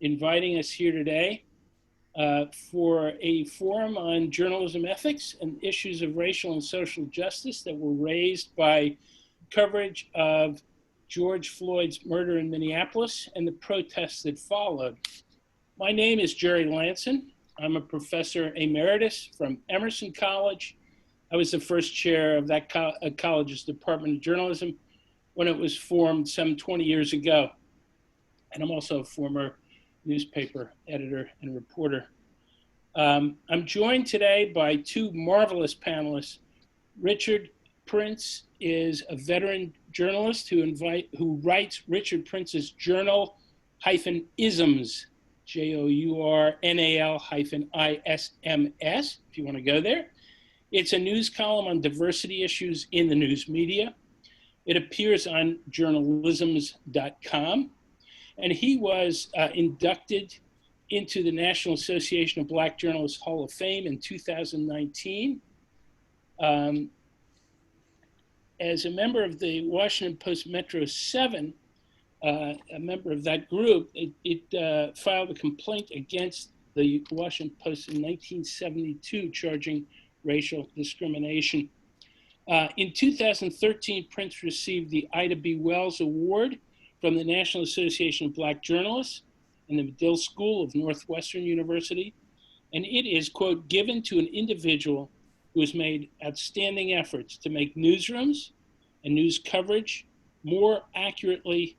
inviting us here today for a forum on journalism ethics and issues of racial and social justice that were raised by coverage of George Floyd's murder in Minneapolis and the protests that followed. My name is Jerry Lanson. I'm a professor emeritus from Emerson College. I was the first chair of that college's Department of Journalism when it was formed some 20 years ago. And I'm also a former newspaper editor and reporter. I'm joined today by two marvelous panelists. Richard Prince is a veteran journalist who writes Richard Prince's Journal-isms, JOURNAL-ISMS, if you want to go there. It's a news column on diversity issues in the news media. It appears on Journal-isms.com. And he was inducted into the National Association of Black Journalists Hall of Fame in 2019. As a member of the Washington Post Metro 7, a member of that group, it filed a complaint against the Washington Post in 1972, charging racial discrimination. In 2013, Prince received the Ida B. Wells Award from the National Association of Black Journalists and the Medill School of Northwestern University. And it is, quote, given to an individual who has made outstanding efforts to make newsrooms and news coverage more accurately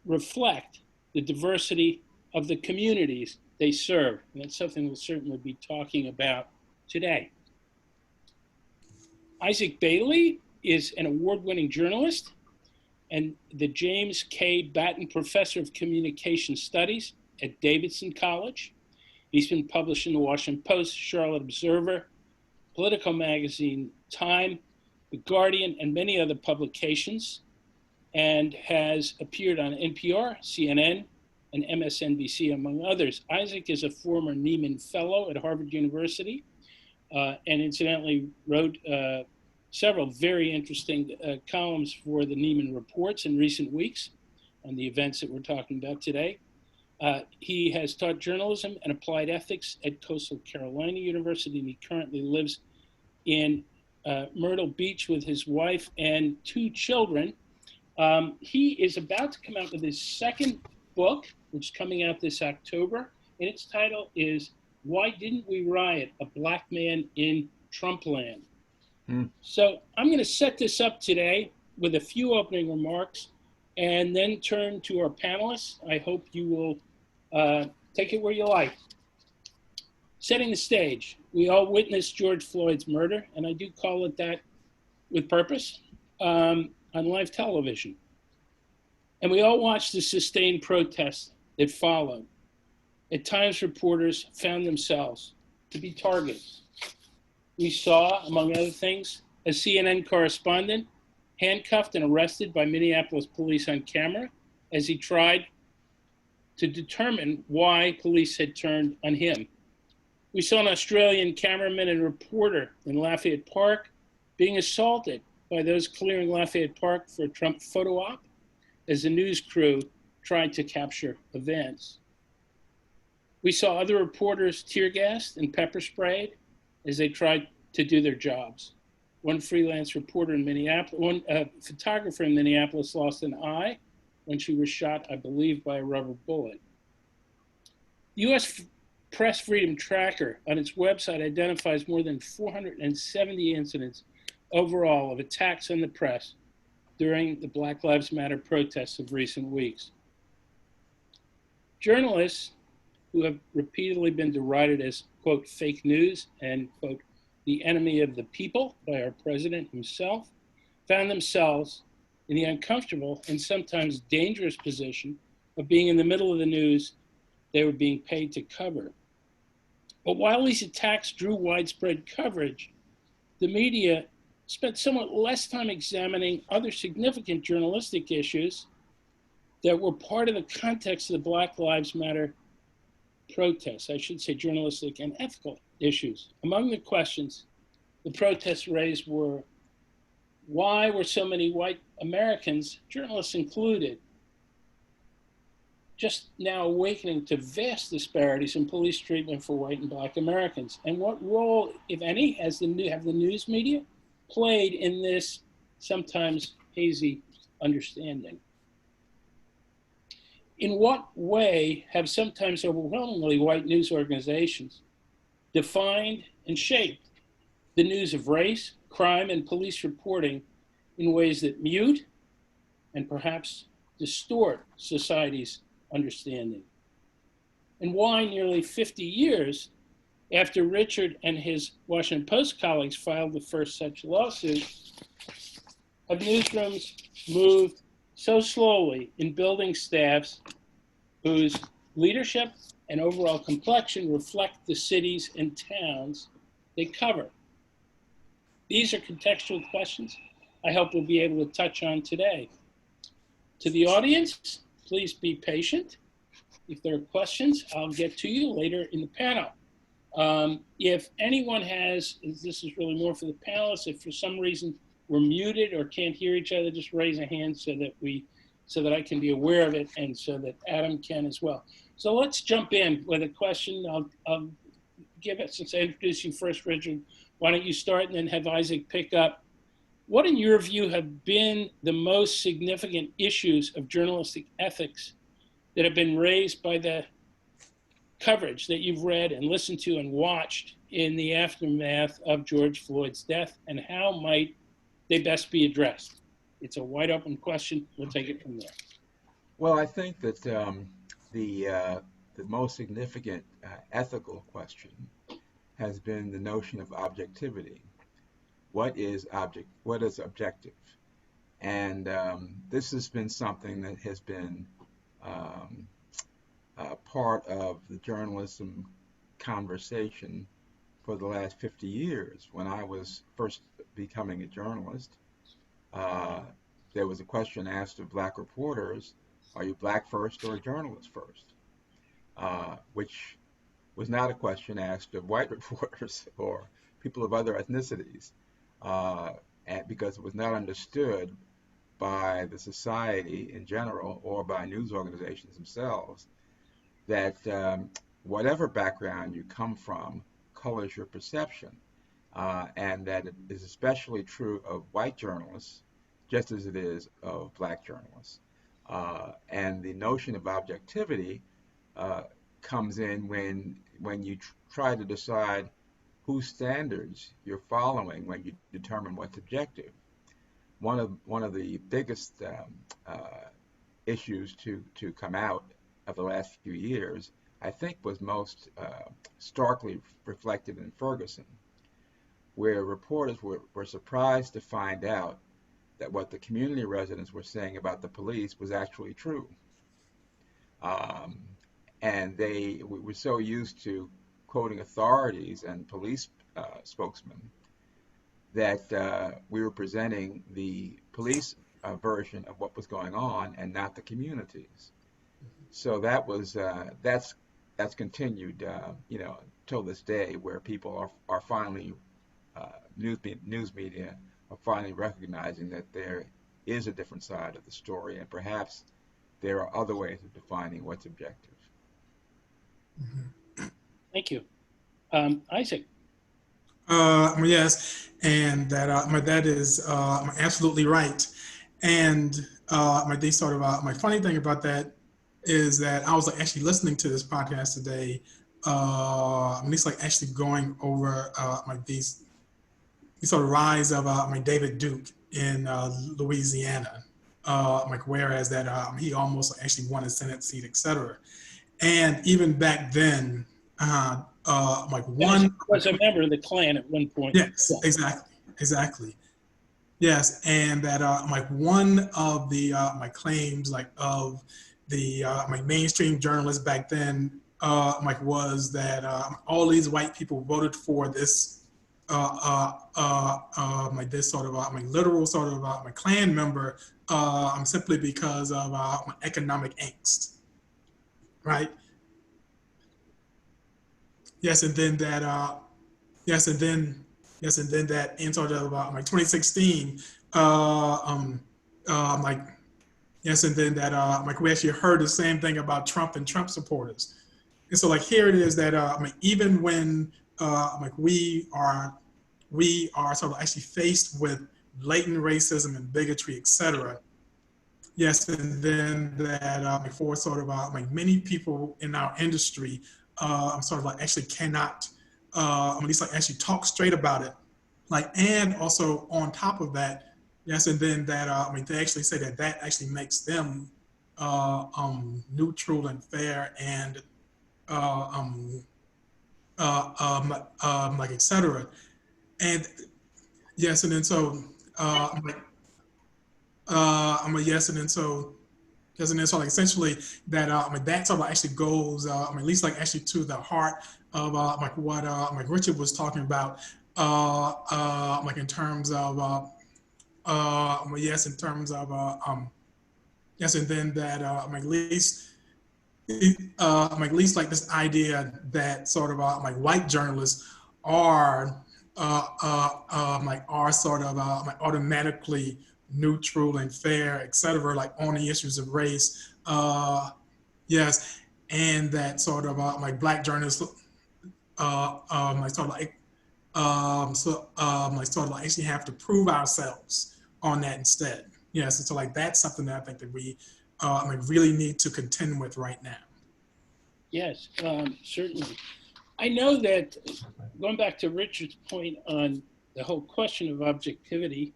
reflect the diversity of the communities they serve. And that's something we'll certainly be talking about today. Issac Bailey is an award-winning journalist and the James K. Batten Professor of Communication Studies at Davidson College. He's been published in the Washington Post, Charlotte Observer, Politico Magazine, Time, The Guardian, and many other publications, and has appeared on NPR, CNN, and MSNBC, among others. Issac is a former Nieman Fellow at Harvard University, and incidentally wrote several very interesting columns for the Nieman Reports in recent weeks on the events that we're talking about today. He has taught journalism and applied ethics at Coastal Carolina University, and he currently lives in Myrtle Beach with his wife and two children. He is about to come out with his second book, which is coming out this October, and its title is Why Didn't We Riot? A Black Man in Trumpland. So I'm going to set this up today with a few opening remarks and then turn to our panelists. I hope you will take it where you like. Setting the stage, we all witnessed George Floyd's murder, and I do call it that with purpose, on live television. And we all watched the sustained protests that followed. At times, reporters found themselves to be targets. We saw, among other things, a CNN correspondent handcuffed and arrested by Minneapolis police on camera as he tried to determine why police had turned on him. We saw an Australian cameraman and reporter in Lafayette Park being assaulted by those clearing Lafayette Park for a Trump photo op as the news crew tried to capture events. We saw other reporters tear gassed and pepper sprayed as they tried to do their jobs. One freelance reporter in Minneapolis, one photographer in Minneapolis lost an eye when she was shot, I believe, by a rubber bullet. The U.S. Press Freedom Tracker on its website identifies more than 470 incidents overall of attacks on the press during the Black Lives Matter protests of recent weeks. Journalists who have repeatedly been derided as, quote, fake news and, quote, the enemy of the people by our president himself, found themselves in the uncomfortable and sometimes dangerous position of being in the middle of the news they were being paid to cover. But while these attacks drew widespread coverage, the media spent somewhat less time examining other significant journalistic issues that were part of the context of the Black Lives Matter protests, I should say journalistic and ethical issues. Among the questions the protests raised were, why were so many white Americans, journalists included, just now awakening to vast disparities in police treatment for white and black Americans. And what role, if any, have the news media played in this sometimes hazy understanding? In what way have sometimes overwhelmingly white news organizations defined and shaped the news of race, crime, and police reporting in ways that mute and perhaps distort society's understanding? And why, nearly 50 years after Richard and his Washington Post colleagues filed the first such lawsuit, have newsrooms moved so slowly in building staffs whose leadership and overall complexion reflect the cities and towns they cover? These are contextual questions I hope we'll be able to touch on today. To the audience, please be patient. If there are questions, I'll get to you later in the panel. If anyone has, this is really more for the panelists, if for some reason we're muted or can't hear each other, just raise a hand so that I can be aware of it and so that Adam can as well. So let's jump in with a question. I'll give it, since I introduced you first, Richard, why don't you start and then have Isaac pick up. What, in your view, have been the most significant issues of journalistic ethics that have been raised by the coverage that you've read and listened to and watched in the aftermath of George Floyd's death, and how might they best be addressed? It's a wide open question. We'll take it from there. Well, I think that the most significant ethical question has been the notion of objectivity. What is objective? And this has been something that has been part of the journalism conversation for the last 50 years. When I was first becoming a journalist, there was a question asked of black reporters, are you black first or a journalist first? Which was not a question asked of white reporters or people of other ethnicities, and because it was not understood by the society in general or by news organizations themselves that whatever background you come from colors your perception, and that it is especially true of white journalists just as it is of black journalists. And the notion of objectivity comes in when you try to decide whose standards you're following when you determine what's objective. One of the biggest issues to come out of the last few years, I think, was most starkly reflected in Ferguson, where reporters were surprised to find out that what the community residents were saying about the police was actually true. And we were so used to quoting authorities and police spokesmen that we were presenting the police version of what was going on and not the communities. So that's continued, till this day, where people are finally news media are finally recognizing that there is a different side of the story, and perhaps there are other ways of defining what's objective. Thank you. Isaac. Yes, and that is absolutely right. And my funny thing about that is that I was actually listening to this podcast today. Actually going over these sort of rise of David Duke in Louisiana, whereas that he almost actually won a Senate seat, etc. And even back then, one was a member of the Klan at one point. Yes, yeah. Exactly. Yes, and that one of the claims of the mainstream journalists back then was that all these white people voted for this this sort of literal sort of Klan member simply because of economic angst, right? Yes, and then that in sort of 2016, Yes, and then that like we actually heard the same thing about Trump and Trump supporters. And so like here it is that I mean, even when like we are sort of actually faced with blatant racism and bigotry, et cetera. Yes, and then that before sort of like many people in our industry sort of like actually cannot at least like actually talk straight about it. Like, and also on top of that, yes, and then that I mean they actually say that that actually makes them neutral and fair and uh, um, like et cetera. And yes, and then so I'm like I'm a yes, and then so because and then so like essentially that I mean that sort of actually goes I mean at least like actually to the heart of like what like Richard was talking about like in terms of yes in terms of yes and then that at least at least like this idea that sort of like white journalists are like are sort of like automatically neutral and fair, et cetera, like on the issues of race. Yes, and that sort of like black journalists like sort of like like sort of like actually have to prove ourselves on that instead. Yes, and so like that's something that I think that we like really need to contend with right now. Yes, certainly. I know that going back to Richard's point on the whole question of objectivity,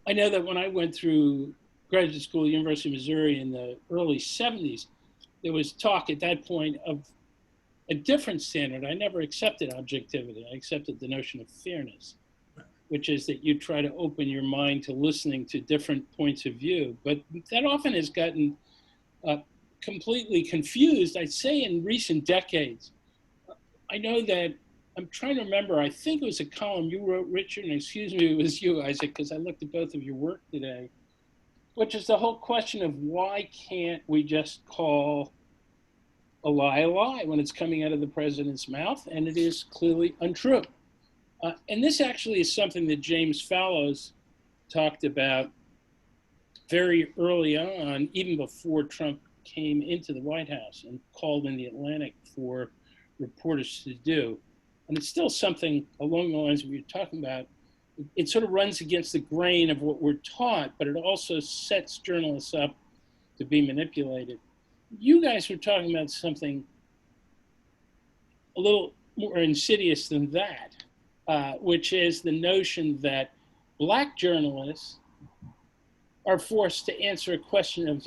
I know that when I went through graduate school at the University of Missouri in the early 70s, there was talk at that point of a different standard. I never accepted objectivity. I accepted the notion of fairness, which is that you try to open your mind to listening to different points of view. But that often has gotten uh, completely confused, I'd say, in recent decades. I know that I'm trying to remember, I think it was a column you wrote, Richard, and excuse me, it was you, Isaac, because I looked at both of your work today, which is the whole question of why can't we just call a lie when it's coming out of the president's mouth, and it is clearly untrue. And this actually is something that James Fallows talked about very early on, even before Trump came into the White House and called in the Atlantic for reporters to do. And it's still something along the lines of what you're talking about. It sort of runs against the grain of what we're taught, but it also sets journalists up to be manipulated. You guys were talking about something a little more insidious than that, which is the notion that black journalists are forced to answer a question of,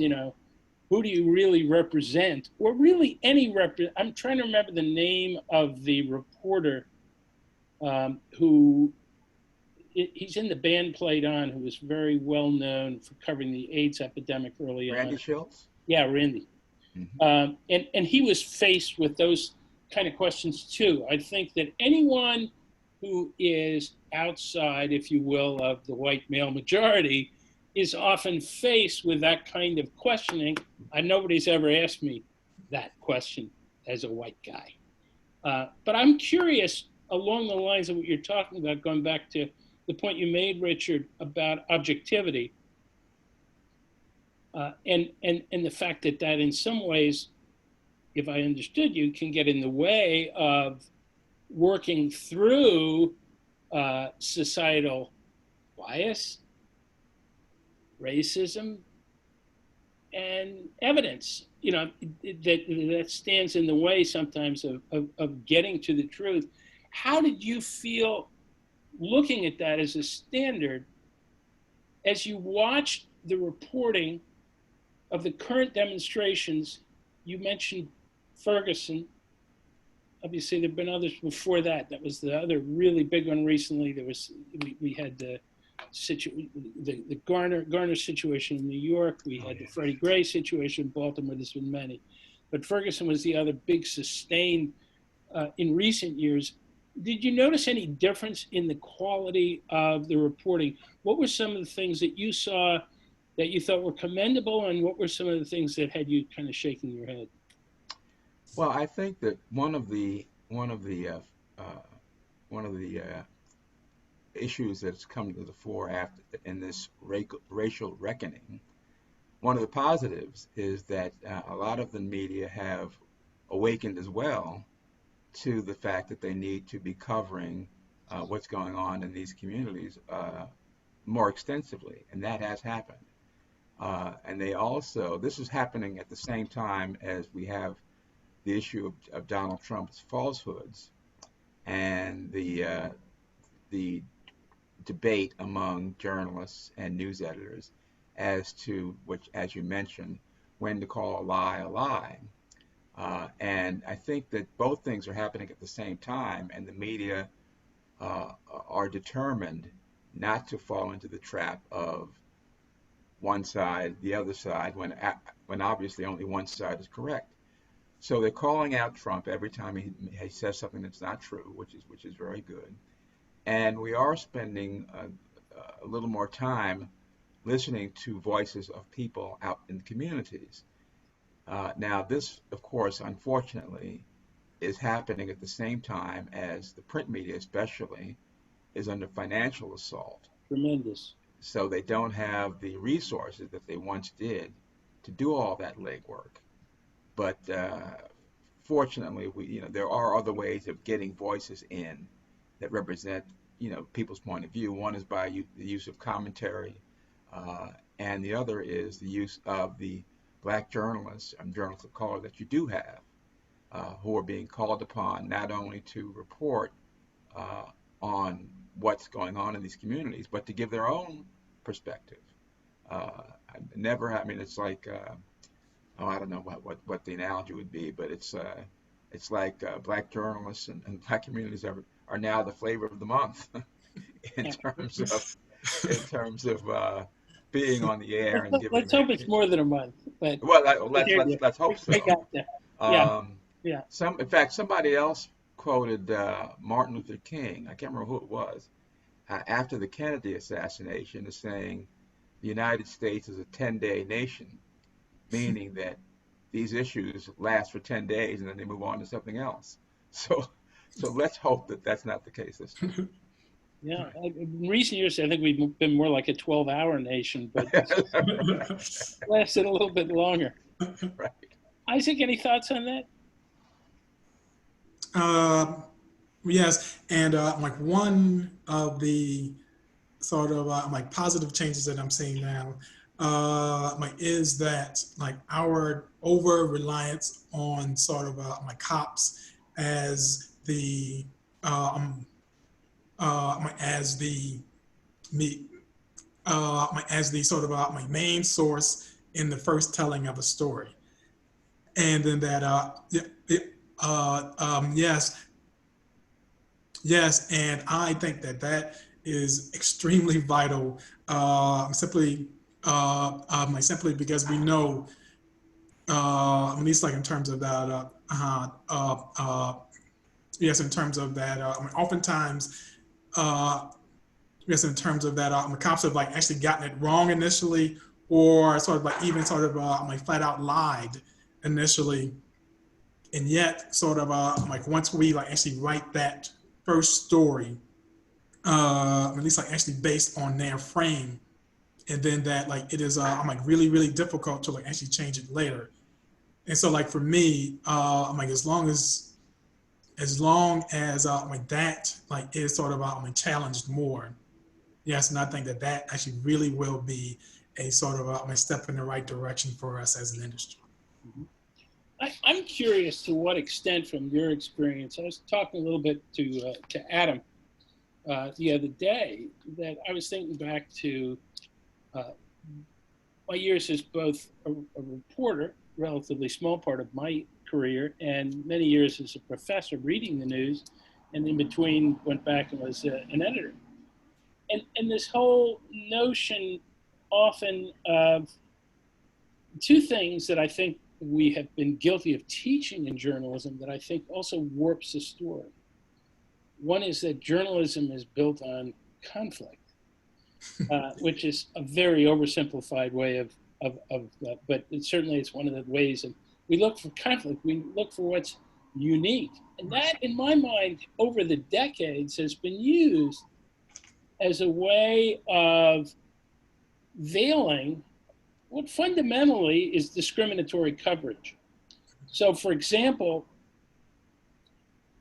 who do you really represent? Or really any I'm trying to remember the name of the reporter who, he's in the band Played On, who was very well known for covering the AIDS epidemic early Randy on. Schultz? Yeah, Randy. Mm-hmm. And he was faced with those kind of questions too. I think that anyone who is outside, if you will, of the white male majority is often faced with that kind of questioning. Nobody's ever asked me that question as a white guy. But I'm curious, along the lines of what you're talking about, going back to the point you made, Richard, about objectivity, and the fact that in some ways, if I understood you, can get in the way of working through societal bias, racism, and evidence. That stands in the way sometimes of getting to the truth. How did you feel looking at that as a standard as you watched the reporting of the current demonstrations? You mentioned Ferguson. Obviously, there have been others before that. That was the other really big one recently. We had the Garner situation in New York. We had the Freddie Gray situation in Baltimore. There's been many, but Ferguson was the other big sustained in recent years. Did you notice any difference in the quality of the reporting? What were some of the things that you saw that you thought were commendable, and what were some of the things that had you kind of shaking your head? Well, I think that one of the issues that's come to the fore after in this racial reckoning one of the positives is that a lot of the media have awakened as well to the fact that they need to be covering what's going on in these communities more extensively, and that has happened. And they also, this is happening at the same time as we have the issue of Donald Trump's falsehoods and the debate among journalists and news editors as to which, as you mentioned, when to call a lie a lie. And I think that both things are happening at the same time, and the media are determined not to fall into the trap of one side, the other side, when obviously only one side is correct. So they're calling out Trump every time he says something that's not true, which is very good. And we are spending a little more time listening to voices of people out in the communities. Now, this, of course, unfortunately, is happening at the same time as the print media, especially, is under financial assault. Tremendous. So they don't have the resources that they once did to do all that legwork. But fortunately, there are other ways of getting voices in that represent, people's point of view. One is by the use of commentary, and the other is the use of the Black journalists and journalists of color that you do have, who are being called upon not only to report on what's going on in these communities, but to give their own perspective. It's like, I don't know what the analogy would be, but it's like Black journalists and Black communities are now the flavor of the month in terms of being on the air and giving. Let's hope it's more than a month. But let's hope so. I got that. Yeah. In fact, somebody else quoted Martin Luther King. I can't remember who it was. After the Kennedy assassination, is saying the United States is a 10-day nation, meaning that these issues last for 10 days and then they move on to something else. So let's hope that that's not the case this time. Yeah, in recent years, I think we've been more like a 12-hour nation, but lasted a little bit longer. Right. Isaac, any thoughts on that? Yes, and one of the sort of positive changes that I'm seeing now is that our over reliance on sort of cops as the sort of my main source in the first telling of a story, and then that yes, and I think that is extremely vital. Simply because we know, at least in terms of that. Yes, in terms of that. Oftentimes. Yes, in terms of that, the cops have actually gotten it wrong initially, or sort of even sort of flat out lied initially, and yet sort of once we actually write that first story, at least actually based on their frame, and then that it is really really difficult to actually change it later. And so for me, as long as that is sort of challenged more. Yes, and I think that actually really will be a sort of a step in the right direction for us as an industry. Mm-hmm. I'm curious to what extent, from your experience, I was talking a little bit to Adam the other day, that I was thinking back to my years as both a reporter, relatively small part of my career, and many years as a professor reading the news, and in between went back and was an editor. And this whole notion often of two things that I think we have been guilty of teaching in journalism that I think also warps the story. One is that journalism is built on conflict, which is a very oversimplified way of but certainly it's one of the ways. And we look for conflict. We look for what's unique. And that, in my mind, over the decades has been used as a way of veiling what fundamentally is discriminatory coverage. So, for example,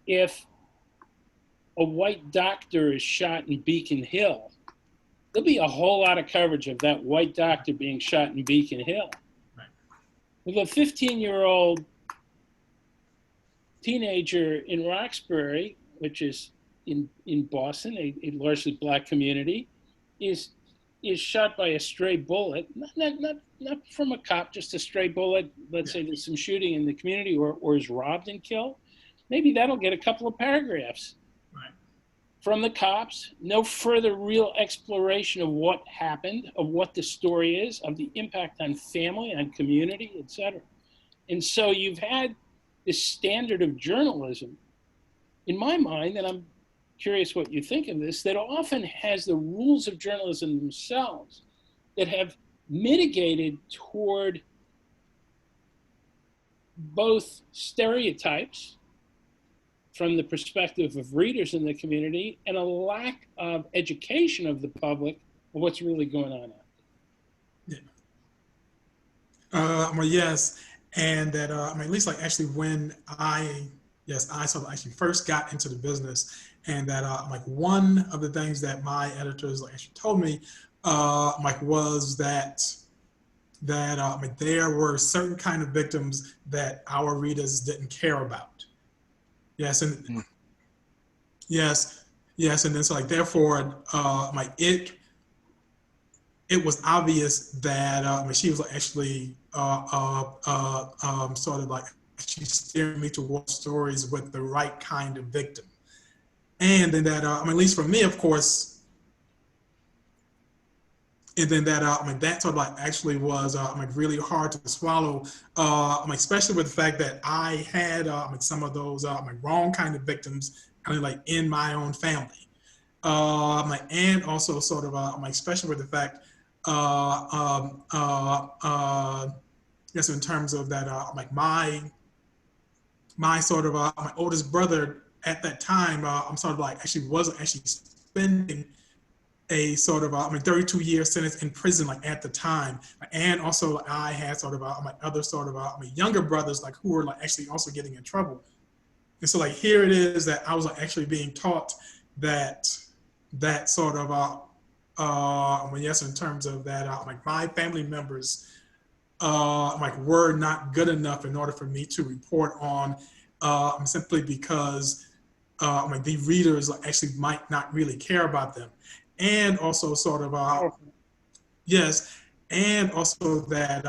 if a white doctor is shot in Beacon Hill, there'll be a whole lot of coverage of that white doctor being shot in Beacon Hill. Right. With a 15-year-old teenager in Roxbury, which is in Boston, a largely black community, is shot by a stray bullet, not from a cop, just a stray bullet. Let's say there's some shooting in the community, or is robbed and killed. Maybe that'll get a couple of paragraphs from the cops. No further real exploration of what happened, of what the story is, of the impact on family, on community, etc. And so you've had this standard of journalism, in my mind, and I'm curious what you think of this, that often has the rules of journalism themselves that have mitigated toward both stereotypes from the perspective of readers in the community and a lack of education of the public of what's really going on out there. Yeah. Well, yes, and that at least like actually when I sort of actually first got into the business, and that like one of the things that my editors like actually told me was that there were certain kind of victims that our readers didn't care about. Yes, and yes, and then so like therefore, it was obvious that she was like actually sort of like she's steering me towards stories with the right kind of victim, and then that at least for me, of course. And then that that sort of like actually was like really hard to swallow, especially with the fact that I had some of those wrong kind of victims like in my own family, and also sort of especially with the fact, yes, in terms of that my sort of my oldest brother at that time, I'm sort of like actually wasn't actually spending a sort of 32-year sentence in prison like at the time, and also I had sort of my other sort of my younger brothers like who were like actually also getting in trouble, and so like here it is that I was like actually being taught that sort of yes, in terms of that like my family members were not good enough in order for me to report on, simply because the readers actually might not really care about them. And also sort of, yes, and also that,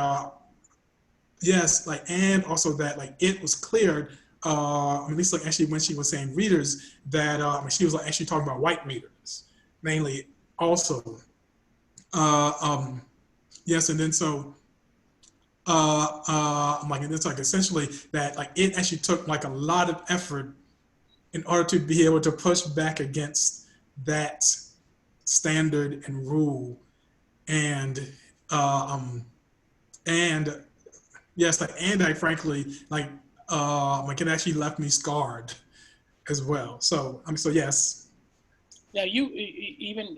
yes, like, and also that like it was cleared, at least like actually when she was saying readers, that she was like actually talking about white readers, mainly also. Yes, and then so, and it's like essentially that like it actually took like a lot of effort in order to be able to push back against that standard and rule, and and yes, like and I frankly like it actually left me scarred as well. So so yes. Now you even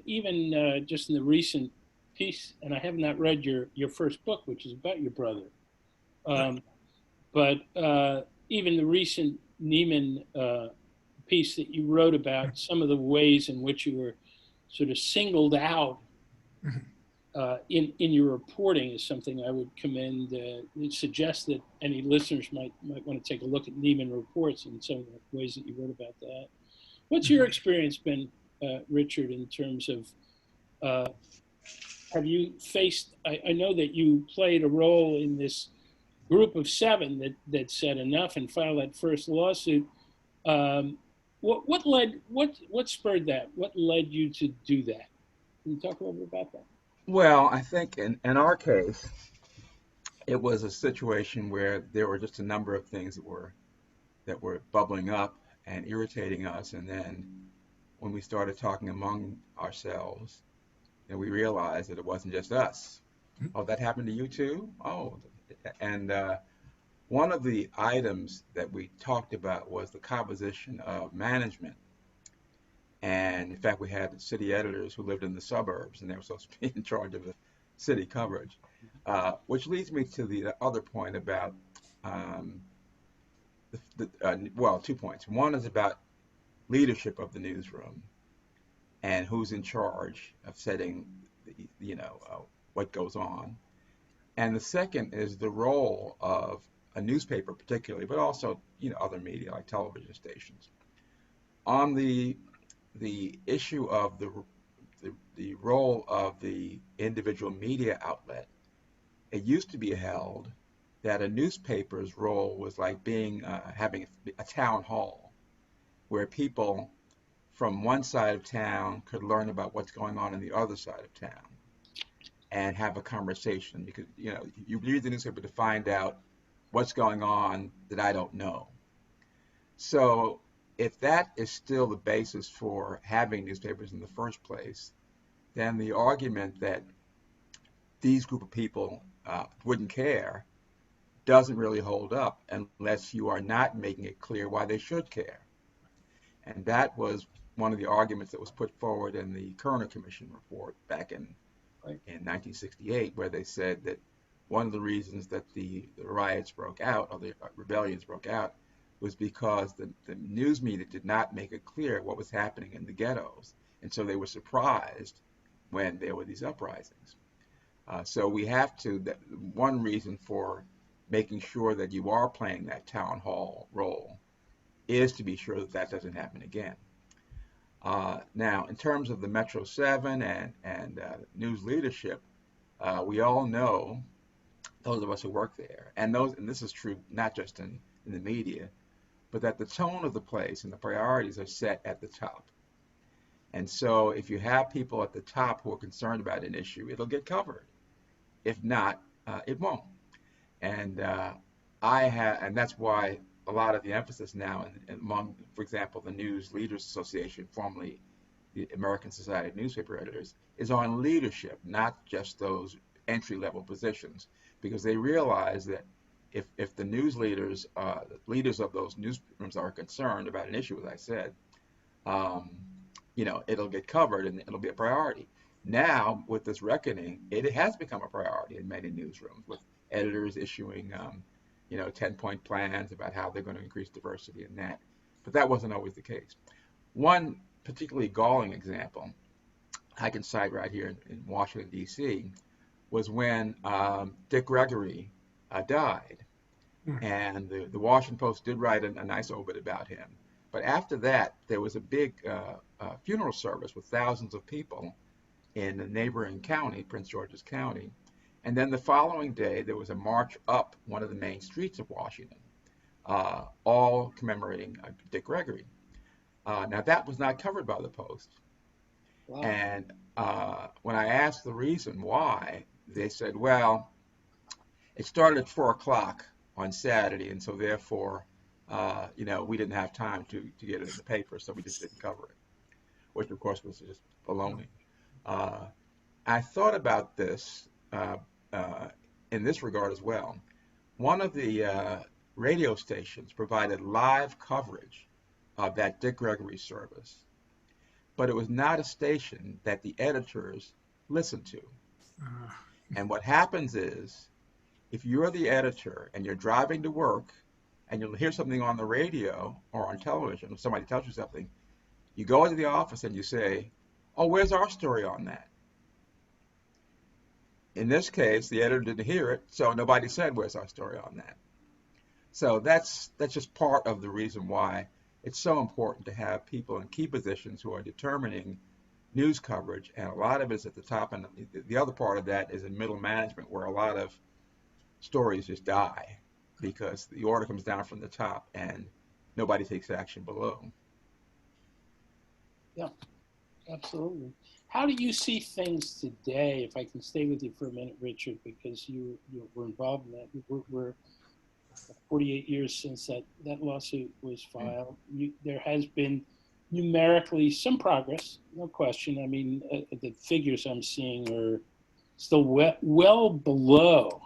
just in the recent piece, and I have not read your first book, which is about your brother, but even the recent Neiman piece that you wrote about some of the ways in which you were sort of singled out in your reporting is something I would commend. It suggests that any listeners might want to take a look at Neiman reports and some of the ways that you wrote about that. What's your experience been, Richard, in terms of have you faced? I know that you played a role in this group of 7 that said enough and filed that first lawsuit. What spurred that? What led you to do that? Can you talk a little bit about that? Well, I think in our case, it was a situation where there were just a number of things that were bubbling up and irritating us, and then when we started talking among ourselves, and we realized that it wasn't just us. Oh, that happened to you too? Oh, and one of the items that we talked about was the composition of management. And in fact, we had city editors who lived in the suburbs, and they were supposed to be in charge of the city coverage. Which leads me to the other point about, well, 2 points. One is about leadership of the newsroom and who's in charge of setting, what goes on. And the second is the role of a newspaper particularly, but also, other media like television stations. On the issue of the role of the individual media outlet, it used to be held that a newspaper's role was like having a town hall where people from one side of town could learn about what's going on the other side of town and have a conversation, because you read the newspaper to find out what's going on that I don't know. So if that is still the basis for having newspapers in the first place, then the argument that these group of people wouldn't care doesn't really hold up unless you are not making it clear why they should care. And that was one of the arguments that was put forward in the Kerner Commission report back in 1968, where they said that one of the reasons that the riots broke out, or the rebellions broke out, was because the news media did not make it clear what was happening in the ghettos. And so they were surprised when there were these uprisings. So we have to, one reason for making sure that you are playing that town hall role is to be sure that that doesn't happen again. Now, in terms of the Metro 7 and news leadership, we all know, those of us who work there, and this is true not just in the media, but that the tone of the place and the priorities are set at the top. And so if you have people at the top who are concerned about an issue, it'll get covered. If not, it won't. And and that's why a lot of the emphasis now among, for example, the News Leaders Association, formerly the American Society of Newspaper Editors, is on leadership, not just those entry-level positions, because they realize that if the news leaders, the leaders of those newsrooms are concerned about an issue, as I said, it'll get covered and it'll be a priority. Now, with this reckoning, it has become a priority in many newsrooms, with editors issuing 10-point plans about how they're going to increase diversity in that. But that wasn't always the case. One particularly galling example I can cite right here in Washington, D.C., was when Dick Gregory died. And the Washington Post did write a nice obit about him. But after that, there was a big funeral service with thousands of people in the neighboring county, Prince George's County. And then the following day, there was a march up one of the main streets of Washington, all commemorating Dick Gregory. Now, that was not covered by the Post. Wow. And when I asked the reason why, they said, well, it started at 4 o'clock on Saturday, and so therefore, we didn't have time to get it in the paper, so we just didn't cover it, which, of course, was just baloney. I thought about this in this regard as well. One of the radio stations provided live coverage of that Dick Gregory service, but it was not a station that the editors listened to. And what happens is, if you're the editor and you're driving to work and you'll hear something on the radio or on television, if somebody tells you something, you go into the office and you say, oh, where's our story on that? In this case, the editor didn't hear it, so nobody said, where's our story on that? So that's just part of the reason why it's so important to have people in key positions who are determining news coverage, and a lot of it is at the top, and the other part of that is in middle management, where a lot of stories just die because the order comes down from the top and nobody takes action below. Yeah, absolutely. How do you see things today, if I can stay with you for a minute, Richard, because you were involved in that. We're 48 years since that lawsuit was filed. There has been numerically some progress, no question. I mean, the figures I'm seeing are still well below.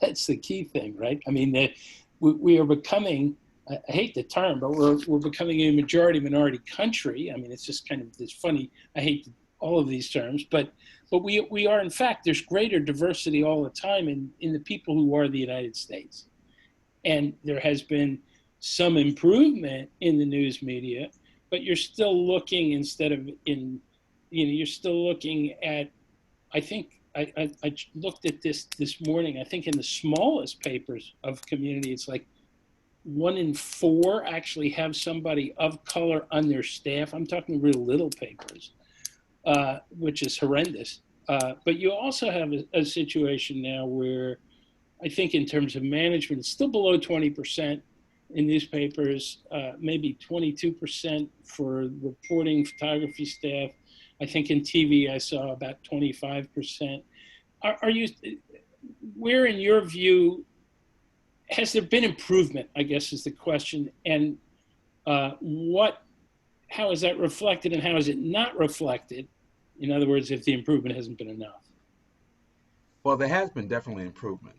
That's the key thing, right? I mean, we are becoming, I hate the term, but we're becoming a majority minority country. I mean, it's just kind of this funny, I hate all of these terms, but but we are, in fact, there's greater diversity all the time in the people who are the United States. And there has been some improvement in the news media, but you're still looking you're still looking at, I think, I looked at this morning, I think in the smallest papers of community, it's like 1 in 4 actually have somebody of color on their staff. I'm talking real little papers, which is horrendous. But you also have a situation now where I think in terms of management, it's still below 20% in newspapers, maybe 22% for reporting photography staff. I think in TV I saw about 25%. Are you, where in your view, has there been improvement, I guess is the question, and how is that reflected and how is it not reflected? In other words, if the improvement hasn't been enough. Well, there has been definitely improvement.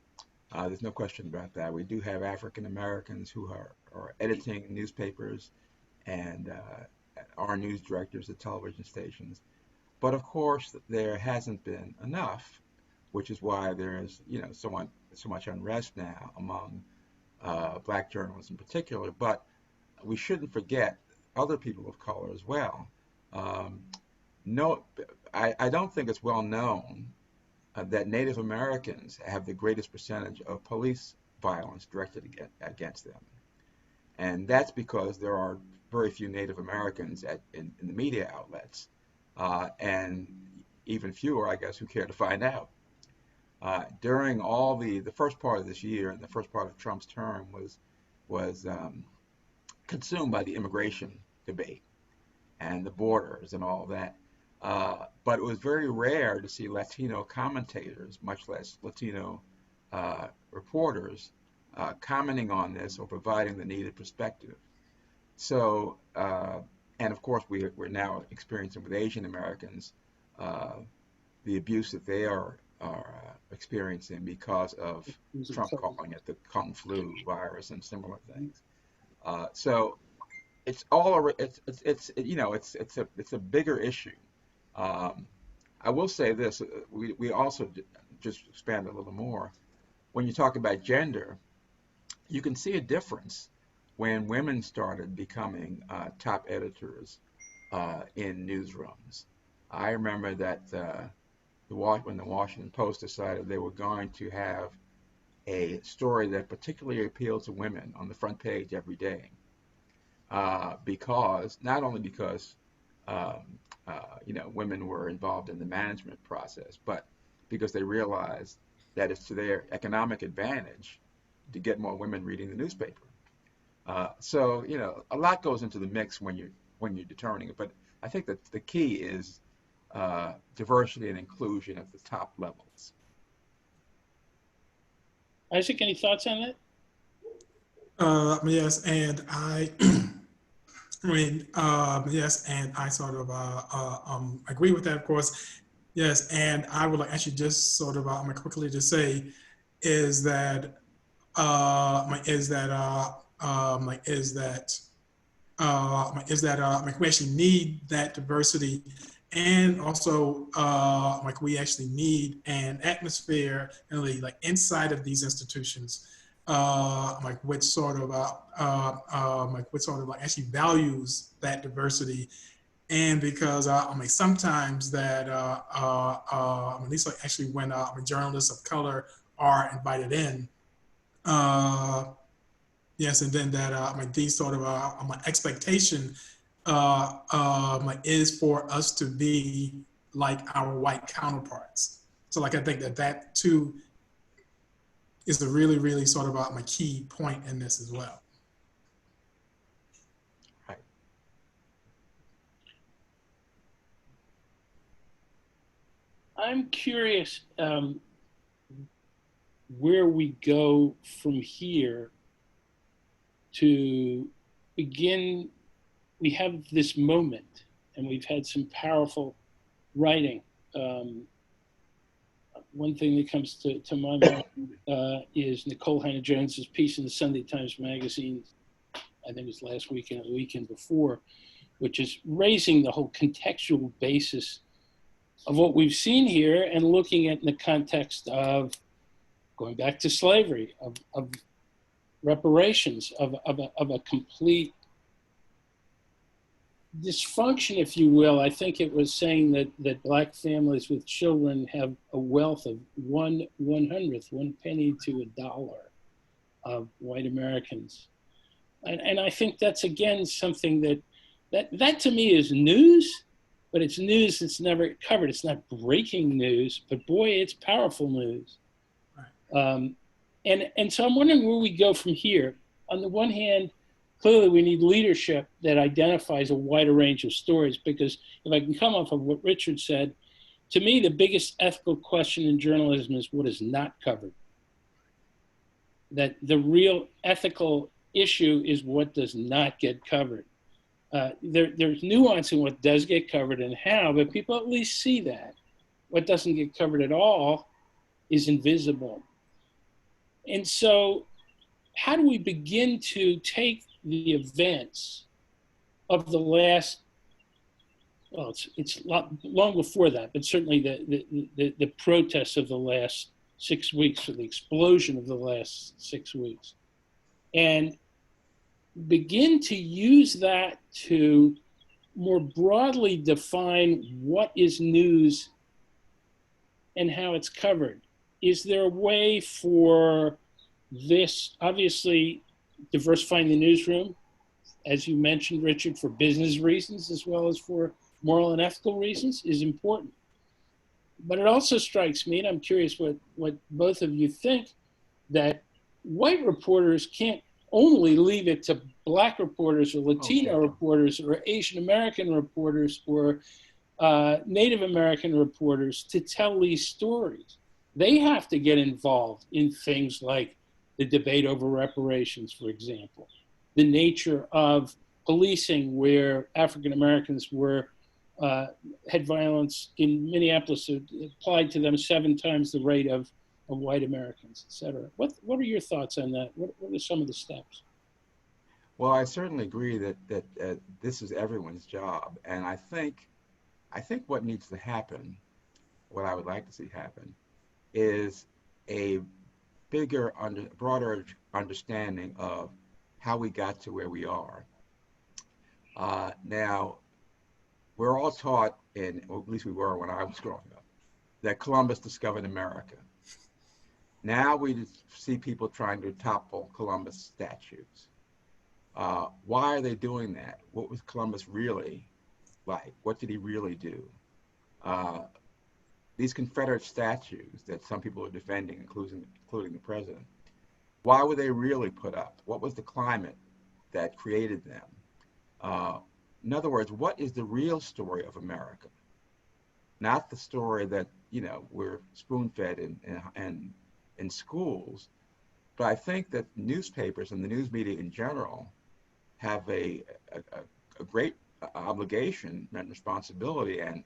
There's no question about that. We do have African Americans who are editing newspapers and are news directors at television stations. But of course, there hasn't been enough, which is why there is, so much unrest now among black journalists in particular. But we shouldn't forget other people of color as well. No, I don't think it's well known that Native Americans have the greatest percentage of police violence directed against them. And that's because there are very few Native Americans in the media outlets, and even fewer, I guess, who care to find out. During all the first part of this year and the first part of Trump's term was consumed by the immigration debate and the borders and all that. But it was very rare to see Latino commentators, much less Latino reporters, commenting on this or providing the needed perspective. So, and of course, we're now experiencing with Asian Americans the abuse that they are experiencing because of Trump calling it the Kung Flu virus and similar things. So it's it's a bigger issue. I will say this: we also just expand a little more. When you talk about gender, you can see a difference when women started becoming top editors in newsrooms. I remember that when the Washington Post decided they were going to have a story that particularly appealed to women on the front page every day, not only because women were involved in the management process, but because they realized that it's to their economic advantage to get more women reading the newspaper. So a lot goes into the mix when you're determining it. But I think that the key is diversity and inclusion at the top levels. Isaac, any thoughts on that? Yes, and yes, and I sort of agree with that, of course. Yes, and I would like actually just sort of quickly to say is that we actually need that diversity, and also we actually need an atmosphere really like inside of these institutions, which sort of actually values that diversity. And because sometimes that at least actually when journalists of color are invited in, yes, and then that these sort of expectation is for us to be like our white counterparts. So I think that too is a really, really sort of my key point in this as well. Right. I'm curious where we go from here to begin. We have this moment, and we've had some powerful writing. One thing that comes to my mind is Nicole Hannah-Jones's piece in the Sunday Times Magazine, I think it was last weekend or the weekend before, which is raising the whole contextual basis what we've seen here and looking at in the context of going back to slavery, of reparations, of a complete dysfunction, if you will. I think it was saying that Black families with children have a wealth of 1/100th, 1 penny to a dollar of white Americans. And I think that's, again, something that to me is news, but it's news that's never covered. It's not breaking news, but boy, it's powerful news. Right. And so I'm wondering where we go from here. On the one hand, clearly we need leadership that identifies a wider range of stories, because if I can come off of what Richard said, to me, the biggest ethical question in journalism is what is not covered. That the real ethical issue is what does not get covered. There's nuance in what does get covered and how, but people at least see that. What doesn't get covered at all is invisible. And so how do we begin to take the events of the last, well, it's long before that, but certainly the protests of the last 6 weeks, or the explosion of the last 6 weeks, and begin to use that to more broadly define what is news and how it's covered? Is there a way for this, obviously diversifying the newsroom, as you mentioned, Richard, for business reasons as well as for moral and ethical reasons, is important. But it also strikes me, and I'm curious what both of you think, that white reporters can't only leave it to Black reporters or Latino reporters or Asian American reporters or Native American reporters to tell these stories. They have to get involved in things like the debate over reparations, for example, the nature of policing, where African Americans had violence in Minneapolis applied to them 7 times the rate of white Americans, et cetera. What are your thoughts on that? What are some of the steps? Well, I certainly agree that this is everyone's job, and I think what needs to happen, what I would like to see happen, is a bigger, broader understanding of how we got to where we are. Now, we're all taught, or at least we were when I was growing up, that Columbus discovered America. Now we see people trying to topple Columbus statues. Why are they doing that? What was Columbus really like? What did he really do? These Confederate statues that some people are defending, including the president, why were they really put up? What was the climate that created them? In other words, what is the real story of America? Not the story that, we're spoon-fed in schools, but I think that newspapers and the news media in general have a great obligation and responsibility and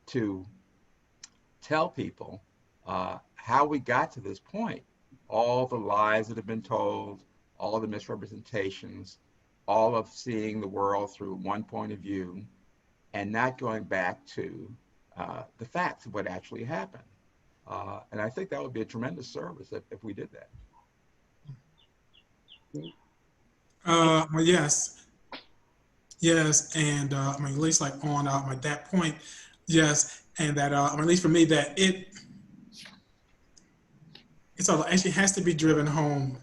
to tell people how we got to this point. All the lies that have been told, all the misrepresentations, all of seeing the world through one point of view and not going back to the facts of what actually happened. And I think that would be a tremendous service if we did that. Well, yes, and at least like on that point, yes, and that at least for me that it's all actually has to be driven home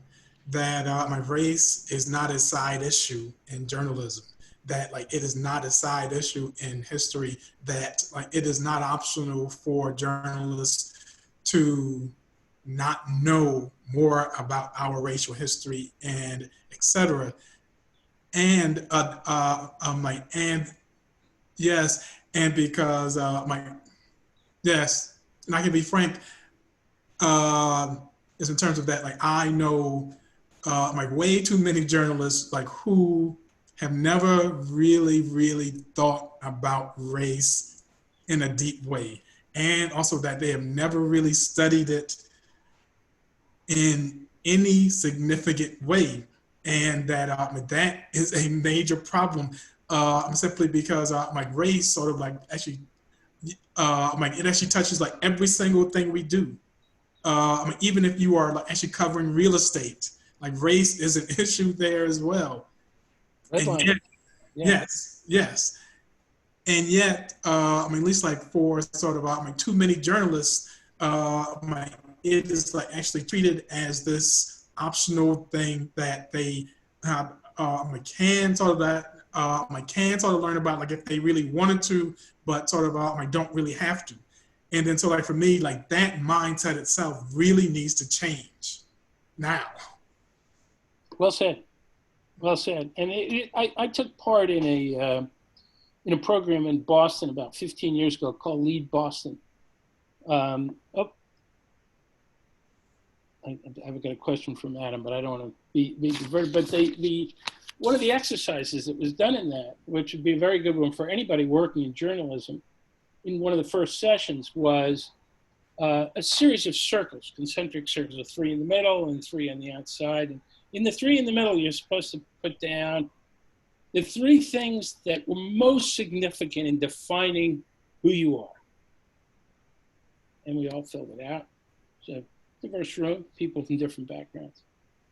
that my race is not a side issue in journalism. That like it is not a side issue in history. That like it is not optional for journalists to not know more about our racial history and etc. And and yes, and because yes, and I can be frank, is in terms of that, like I know way too many journalists like who have never really thought about race in a deep way, and also that they have never really studied it in any significant way, and that that is a major problem. Simply because race sort of like actually like it actually touches like every single thing we do. I mean, even if you are like actually covering real estate, like race is an issue there as well. And Redlining. yet, Yeah. yes. And yet, I mean, at least like for sort of, I mean, too many journalists, it is like actually treated as this optional thing that they can sort of can sort of learn about, like if they really wanted to, but sort of don't really have to. And then so like for me, like that mindset itself really needs to change now. Well said. Well said. And I took part in a program in Boston about 15 years ago called Lead Boston. I've got a question from Adam, but I don't want to be diverted. But one of the exercises that was done in that, which would be a very good one for anybody working in journalism, in one of the first sessions was a series of circles, concentric circles of 3 in the middle and 3 on the outside. And in the 3 in the middle, you're supposed to put down the 3 things that were most significant in defining who you are. And we all filled it out. So diverse room, people from different backgrounds.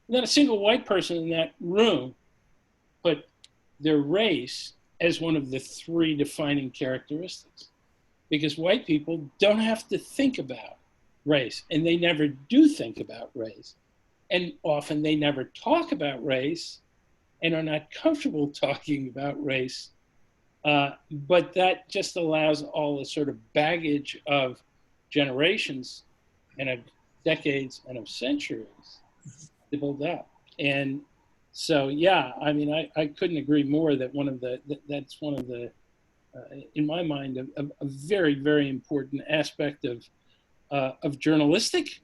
And then a single white person in that room put their race as one of the 3 defining characteristics. Because white people don't have to think about race, and they never do think about race. And often they never talk about race and are not comfortable talking about race. But that just allows all the sort of baggage of generations and of decades and of centuries to build up. And so, yeah, I mean, I couldn't agree more that that's one of the, in my mind, a very, very important aspect of journalistic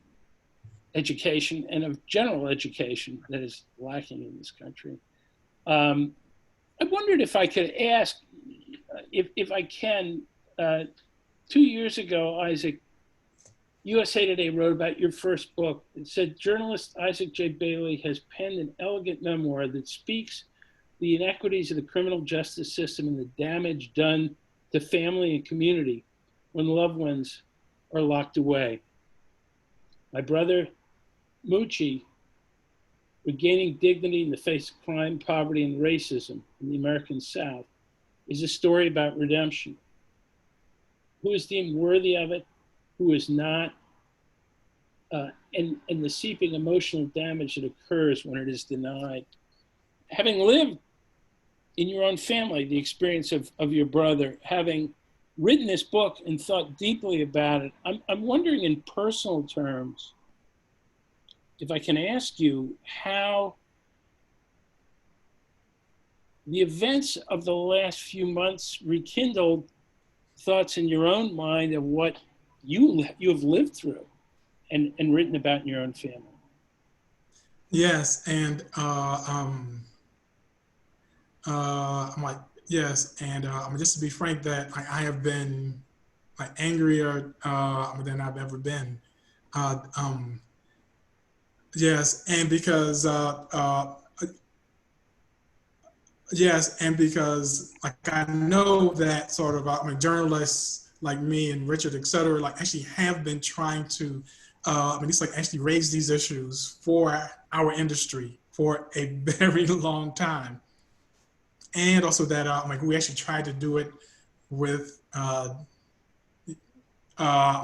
education and of general education that is lacking in this country. I wondered if I could ask, if I can, 2 years ago, Isaac, USA Today wrote about your first book. It said, journalist Issac J. Bailey has penned an elegant memoir that speaks the inequities of the criminal justice system and the damage done to family and community when loved ones are locked away. My brother, Moochie, regaining dignity in the face of crime, poverty, and racism in the American South, is a story about redemption. Who is deemed worthy of it, who is not, and the seeping emotional damage that occurs when it is denied. Having lived in your own family the experience of your brother, having written this book and thought deeply about it, I'm wondering in personal terms, if I can ask you how the events of the last few months rekindled thoughts in your own mind of what you have lived through and written about in your own family. Yes, and I'm like, yes, and just to be frank, that I have been like angrier than I've ever been. Yes, and because yes, and because like I know that sort of journalists like me and Richard, et cetera, like actually have been trying to it's like actually raise these issues for our industry for a very long time. And also that like we actually tried to do it with it's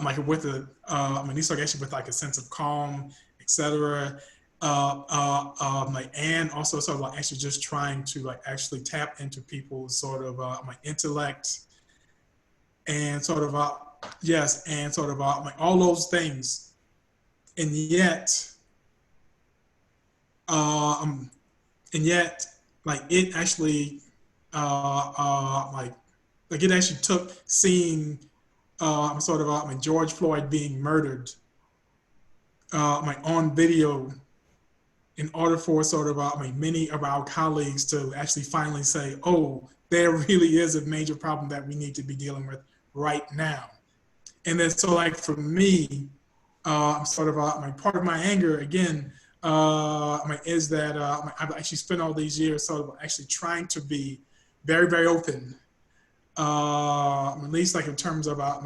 like actually with like a sense of calm, etc. And also sort of like actually just trying to like actually tap into people's sort of my intellect and sort of yes, and sort of like all those things. And yet like it actually like it actually took seeing sort of George Floyd being murdered on video in order for sort of many of our colleagues to actually finally say, oh, there really is a major problem that we need to be dealing with right now. And then so like for me, sort of part of my anger again is that I've actually spent all these years sort of actually trying to be very, very open at least like in terms of like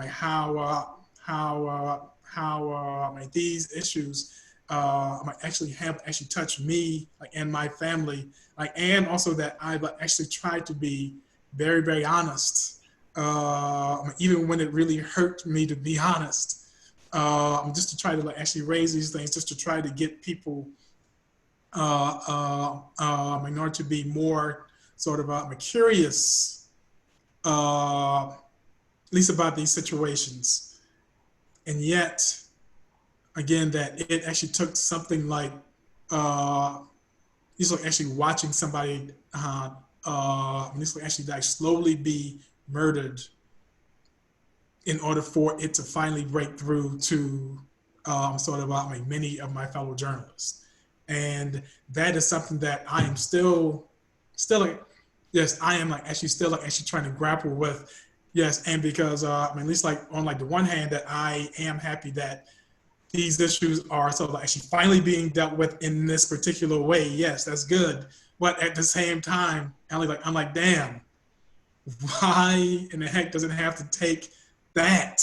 like these issues like actually have actually touched me like and my family, like, and also that I've actually tried to be very, very honest, even when it really hurt me to be honest, just to try to like actually raise these things, just to try to get people in order to be more sort of curious, at least about these situations. And yet, again, that it actually took something like, just like actually watching somebody, just like actually like slowly be murdered in order for it to finally break through to sort of like many of my fellow journalists. And that is something that I am still like, yes, I am like actually still like actually trying to grapple with. Yes, and because at least like on like the one hand that I am happy that these issues are sort of like actually finally being dealt with in this particular way. Yes, that's good. But at the same time, I'm like, damn, why in the heck does it have to take that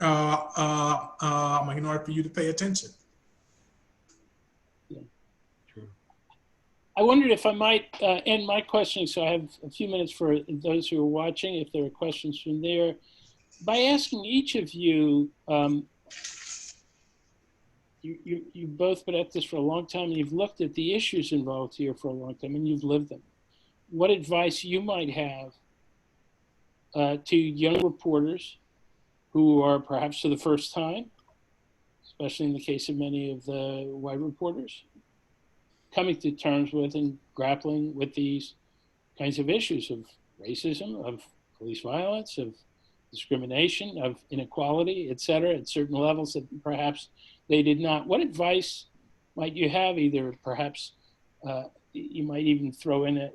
in order for you to pay attention? Yeah. True. I wondered if I might end my questioning, so I have a few minutes for those who are watching, if there are questions from there, by asking each of you, you both been at this for a long time, and you've looked at the issues involved here for a long time, and you've lived them. What advice you might have to young reporters who are perhaps for the first time, especially in the case of many of the white reporters, coming to terms with and grappling with these kinds of issues of racism, of police violence, of discrimination, of inequality, et cetera, at certain levels that perhaps they did not. What advice might you have? Either perhaps you might even throw in a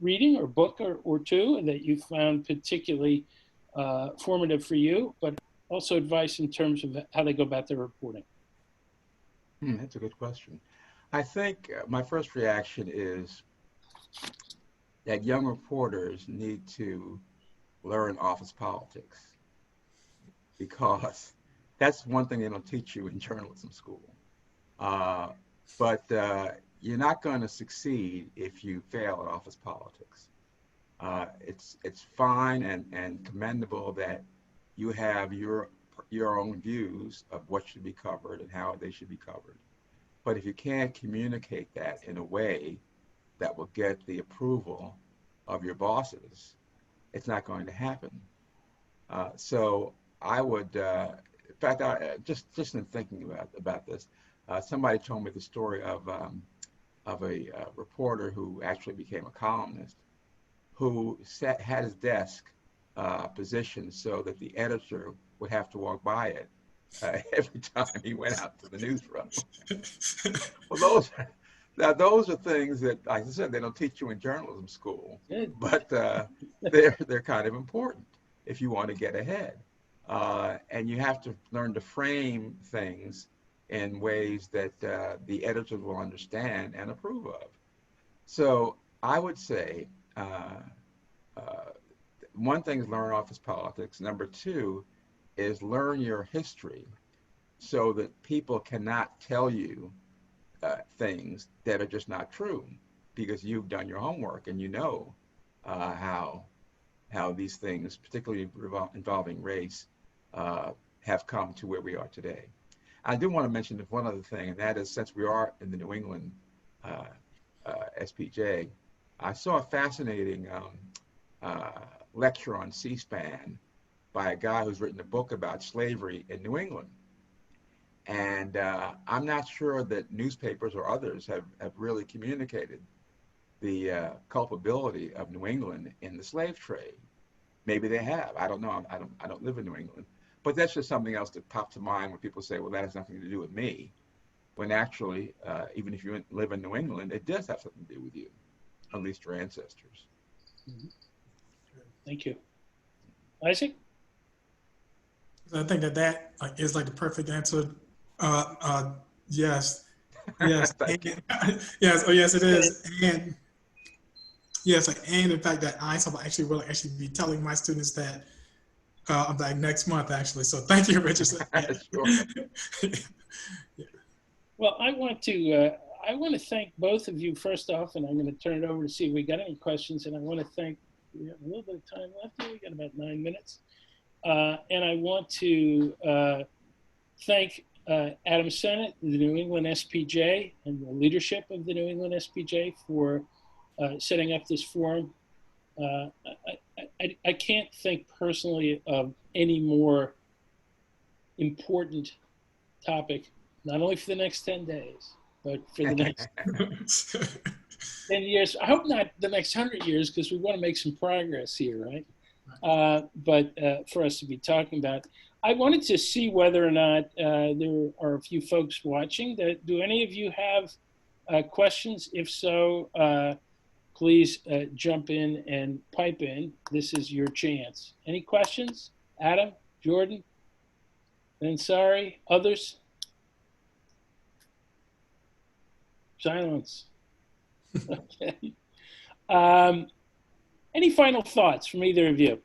reading or book or two that you found particularly formative for you, but also advice in terms of how they go about their reporting. That's a good question. I think my first reaction is that young reporters need to learn office politics, because that's one thing they don't teach you in journalism school. But you're not going to succeed if you fail at office politics. It's fine and commendable that you have your own views of what should be covered and how they should be covered. But if you can't communicate that in a way that will get the approval of your bosses, it's not going to happen. So I would, in fact, just in thinking about this, somebody told me the story of a reporter who actually became a columnist, who had his desk positioned so that the editor would have to walk by it every time he went out to the newsroom. Well, those are things that, like I said, they don't teach you in journalism school, but they're kind of important if you want to get ahead. And you have to learn to frame things in ways that the editors will understand and approve of. So I would say one thing is learn office politics. Number two is learn your history so that people cannot tell you things that are just not true, because you've done your homework and you know how these things, particularly involving race, have come to where we are today. I do want to mention one other thing, and that is, since we are in the New England SPJ, I saw a fascinating lecture on C-SPAN by a guy who's written a book about slavery in New England. And I'm not sure that newspapers or others have really communicated the culpability of New England in the slave trade. Maybe they have. I don't know. I don't live in New England. But that's just something else that popped to mind when people say, well, that has nothing to do with me. When actually, even if you live in New England, it does have something to do with you, at least your ancestors. Mm-hmm. Thank you. Isaac? I think that is like the perfect answer. Yes. Yes. Thank you. Yes. Oh, yes, it is. And yes, like, and the fact that I actually will actually be telling my students that like next month actually. So thank you, Richardson. Yeah. Sure. Yeah. Well, I want to thank both of you first off, and I'm going to turn it over to see if we got any questions. And I want to thank, we have a little bit of time left here. We got about 9 minutes. And I want to thank Adam Sennett, the New England SPJ, and the leadership of the New England SPJ for setting up this forum. I can't think personally of any more important topic, not only for the next 10 days, but for the next 10 years. I hope not the next 100 years, because we want to make some progress here, right? But for us to be talking about, I wanted to see whether or not there are a few folks watching. Do any of you have questions? If so, please jump in and pipe in. This is your chance. Any questions? Adam, Jordan, Ansari, others? Silence. Okay. Any final thoughts from either of you?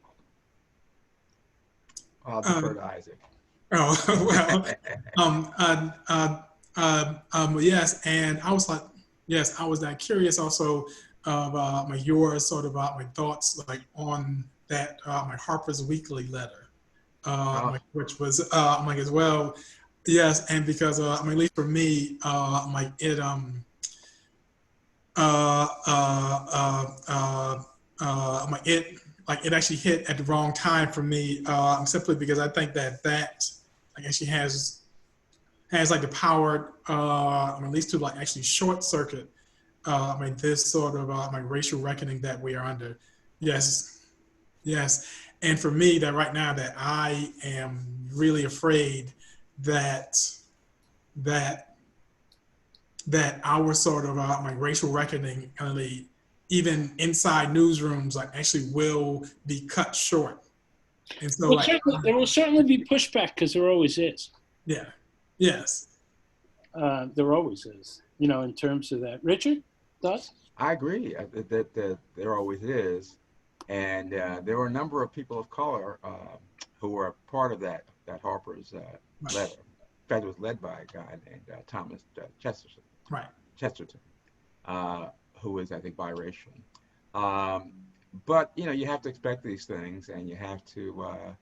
I'll defer to Isaac. Oh, well, yes, and I was like, yes, I was that curious also of your sort of my thoughts like on that my Harper's Weekly letter, which was like as well, yes, and because I mean, at least for me, like it like it actually hit at the wrong time for me, simply because I think that like actually has like the power, at least to like actually short circuit, I mean, this sort of like racial reckoning that we are under. Yes, yes, and for me, that right now that I am really afraid that our sort of like racial reckoning, even inside newsrooms, like actually will be cut short. And so, Well, like, there will certainly be pushback, because there always is. yeah, yes. There always is, in terms of that. Richard, thoughts? I agree that there always is, and there were a number of people of color who were part of that Harper's letter. In fact, it was led by a guy named Thomas Chesterton. Right. Chesterton, who is, I think, biracial. But you have to expect these things, and you have to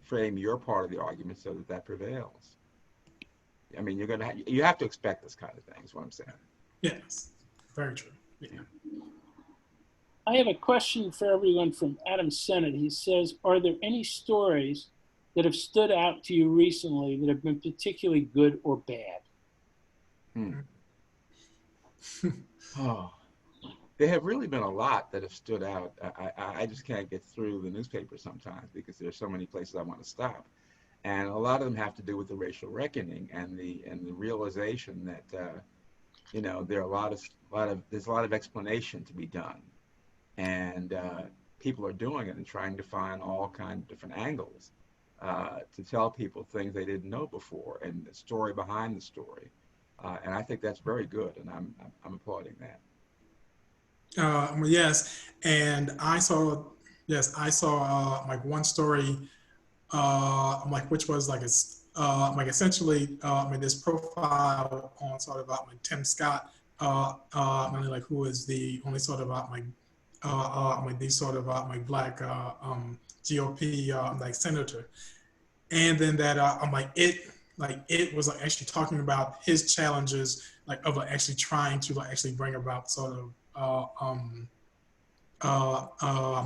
frame your part of the argument so that prevails. I mean, you have to expect this kind of thing. Is what I'm saying. Yes, very true. Yeah. I have a question for everyone from Adam Sennett. He says, are there any stories that have stood out to you recently that have been particularly good or bad? Oh, there have really been a lot that have stood out. I just can't get through the newspaper sometimes because there's so many places I want to stop, and a lot of them have to do with the racial reckoning and the realization that there are there's a lot of explanation to be done, and people are doing it and trying to find all kinds of different angles to tell people things they didn't know before and the story behind the story. And I think that's very good, and I'm applauding that. Yes, and I saw like one story, like which was like like essentially this profile on sort of like Tim Scott, like who is the only sort of like these sort of like black GOP like senator, and then that it was like actually talking about his challenges, like of like actually trying to like actually bring about sort of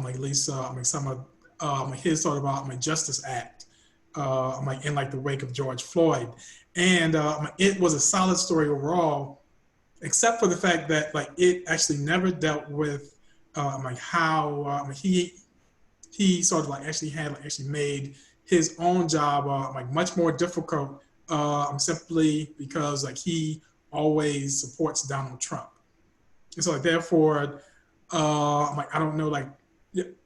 like at least like some of like his sort of like Justice Act, like in like the wake of George Floyd, and it was a solid story overall, except for the fact that like it actually never dealt with like how he sort of like actually had like actually made his own job like much more difficult, simply because like he always supports Donald Trump. And so like therefore, like I don't know like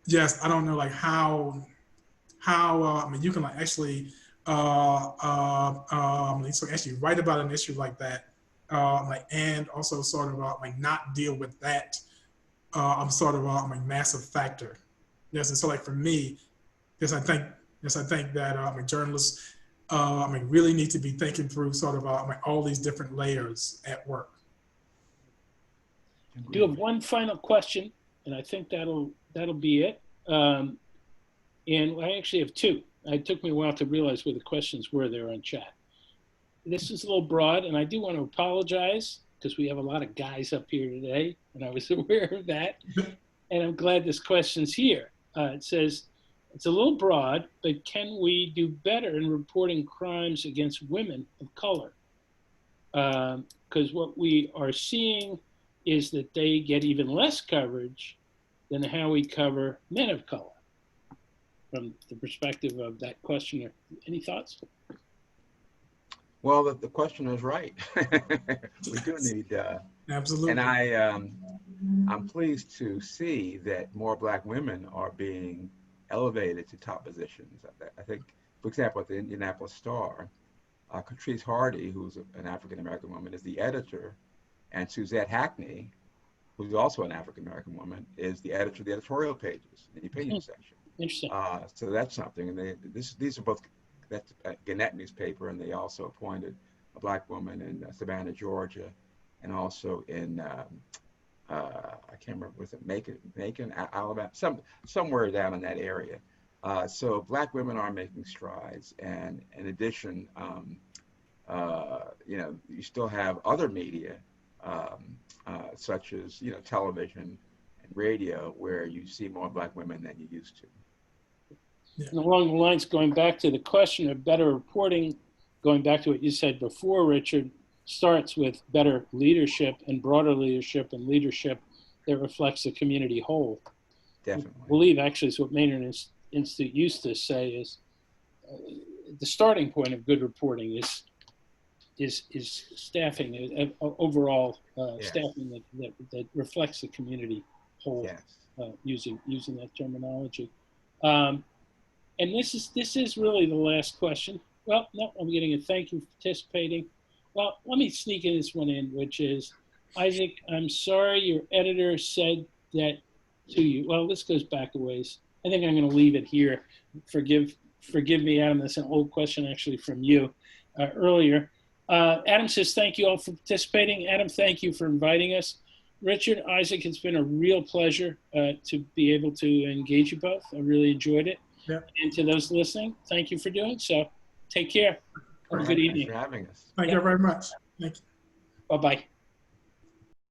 yes I don't know like how I mean you can like actually so actually write about an issue like that, and also sort of like not deal with that I'm sort of a massive factor. Yes, and so like for me, I think that journalists really need to be thinking through sort of all these different layers at work. I do have one final question, and I think that'll be it. And I actually have two. It took me a while to realize where the questions were there on chat. This is a little broad, and I do want to apologize because we have a lot of guys up here today, and I was aware of that. And I'm glad this question's here. It says, it's a little broad, but can we do better in reporting crimes against women of color? Because what we are seeing is that they get even less coverage than how we cover men of color. From the perspective of that questioner, any thoughts? Well, the questioner is right. We do need, absolutely. And I'm pleased to see that more Black women are being elevated to top positions. I think, for example, at the Indianapolis Star, Catrice Hardy, who's an African-American woman, is the editor, and Suzette Hackney, who's also an African-American woman, is the editor of the editorial pages, the opinion section. Interesting. So that's something, and these are both, that's a Gannett newspaper, and they also appointed a Black woman in Savannah, Georgia, and also in I can't remember, was it Macon, Alabama, somewhere down in that area. So Black women are making strides, and in addition, you still have other media such as television and radio, where you see more Black women than you used to. Yeah. And along the lines, going back to the question of better reporting, going back to what you said before, Richard, starts with better leadership and broader leadership and leadership that reflects the community whole. Definitely. I believe actually is what Maynard Institute used to say is the starting point of good reporting is staffing, overall yes. staffing that reflects the community whole. Yes. Using that terminology. And this is really the last question. Well, no, I'm getting a thank you for participating. Well, let me sneak in this one in, which is, Isaac, I'm sorry your editor said that to you. Well, this goes back a ways. I think I'm going to leave it here. Forgive me, Adam. That's an old question actually from you earlier. Adam says, thank you all for participating. Adam, thank you for inviting us. Richard, Isaac, it's been a real pleasure to be able to engage you both. I really enjoyed it. Yep. And to those listening, thank you for doing so. Take care. Have a good evening. Thanks for having us. Thank you very much. Thank you. Bye-bye.